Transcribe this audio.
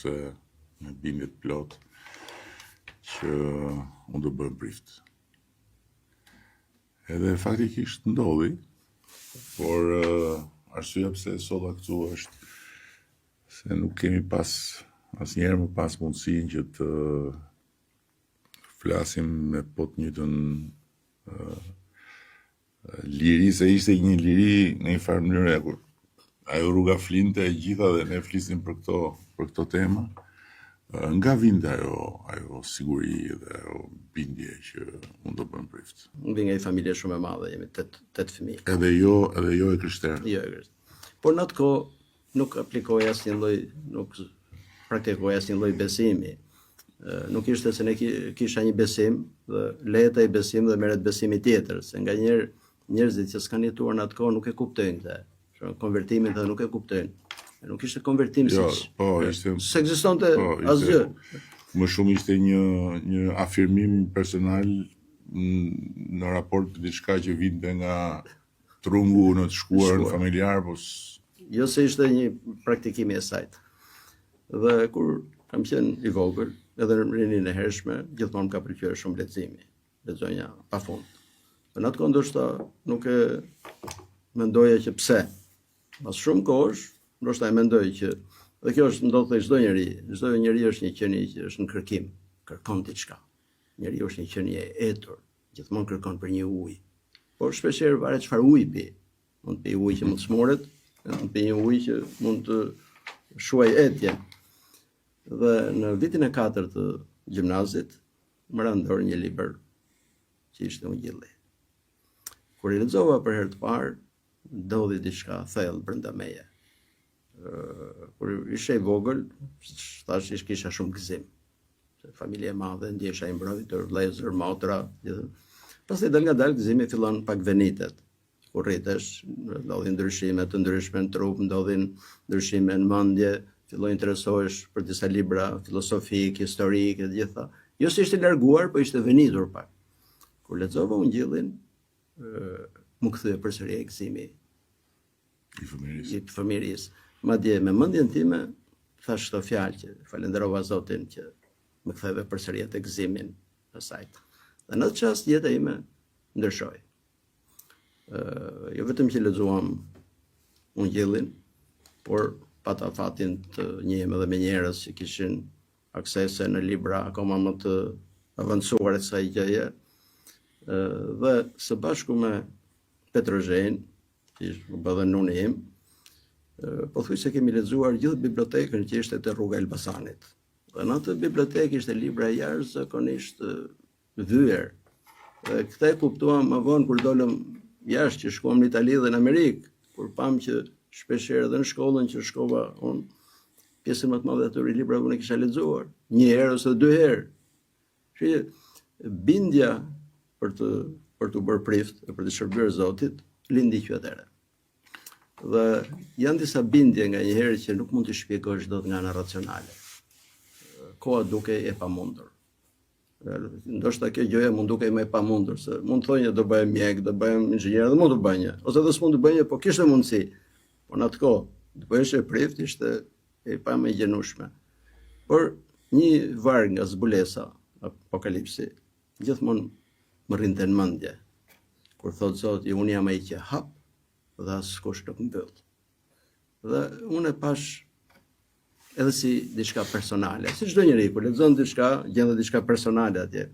se me bindje të plot që unë do bëhem prift. Edhe faktikisht ndodhi, por arsyeja pse solla këtu është se nuk kemi asnjëherë më pas mundësinë që të flasim me po të njëjtën liri, se ishte një liri në një farë mënyrë, kur ajo rruga flinte e gjitha dhe ne flisnim për këto tema. Nga vinte ajo siguri dhe ajo bindje që unë do bëhem prift. Unë vi nga një familje shumë e madhe, jemi 8 fëmijë. Edhe jo e krishterë. Jo e krishterë. Por në atë kohë nuk aplikoj asnjë lloj, nuk praktikoj asnjë lloj besimi. Nuk ishte se ne kisha një besim dhe lehet ai besim dhe merret besimi tjetër, se nganjëherë njerëzit që s'kan jetuar në atë kohë nuk e kuptojnë këtë. Konvertimin dhe nuk e kuptojnë. Nuk ishte konvertim s'ekzistonte asgjë. Më shumë ishte një afirmim personal në raport të diçka që vinte nga trungu në të shkuar familjar, po jo se ishte një praktikim i asaj. Dhe kur kam qenë i vogël, edhe në rinin e hershme, gjithmonë më ka pëlqyer shumë leximi. Lexonja pafund. Në atë kohë ndoshta nuk e mendoja që pse. Pas shumë kohësh, ndoshta e mendoj që dhe kjo është ndodh te çdo njeri është një qenie që është në kërkim, kërkon diçka. Njeriu është një qenie e etur, gjithmonë kërkon për një ujë. Por shpeshherë varet çfarë uji pi. Mund të pi ujë që mund të smoret, mund të pi një ujë që mund të shuaj etjen. Dhe në vitin e 4 të gjimnazit më ra dorë një libër që ishte Ungjilli. Kur i lexova për herë të parë, ndodhi diçka thellë brenda meje. Kur isha i vogël, thash kisha shumë gëzim. Familje e madhe, ndjesha i mbrojtur, vëllezër, motra. Pastaj dal nga dal gëzimi fillon pak venitet. Kur rritesh, ndodhin ndryshime të ndryshme në trup, ndodhin ndryshime në mendje, filloj interesohesh për disa libra filosofik, historik e gjitha. Jo se ishte larguar, po ishte venitur pak. Kur lexova Ungjillin, më kthye përsëri gëzimi i fëmijërisë. Madje me mendjen time thash këto fjalë që falenderova Zotin që më ktheve përsëri atë gëzimin e saj. Dhe në atë çast jeta ime ndryshoi. Jo vetëm që lexuam Ungjillin, por pata fatin të njihem edhe me njerëz që kishin aksese në libra akoma më të avancuar se kësaj gjëje. Dhe së bashku me Petrozhen, që u bë dhe nuni im, po thuj se kemi lexuar gjithë bibliotekën që ishte te rruga Elbasanit. Dhe në atë bibliotekë ishte libra jashtëzakonisht vyer. Dhe këtë e kuptuam më vonë kur dolëm jashtë, që shkuam në Itali dhe në Amerikë, kur pam që shpeshherë edhe në shkollën që shkova unë, pjesën më të madhe të atyre librave unë e kisha lexuar, një herë ose 2 herë. Kështu bindja për të bërë prift e për të shërbyer Zotit lindi që atëherë. Dhe janë disa bindje nga njëherë që nuk mund të shpjegosh dot nga ana racionale. Koha dukej e pamundur. Ndoshta kjo gjëja mund dukej më e pamundur, se mund të thonë do bëhem mjek, do bëhem inxhinier, dhe mund të bëj, ose edhe s'mund të bëj, po kishte mundësi. Po në atë kohë, të bëhesh e prift ishte e pamëgjenueshme. Por një varg nga zbulesa, Apokalipsi, gjithmonë më rrinte në mendje. Kur thot Zoti, unë jam ai që hap dhe askush nuk mbyll. Dhe unë e pash edhe si diçka personale. Si çdo njeri kur lexon diçka, gjen diçka personale atje.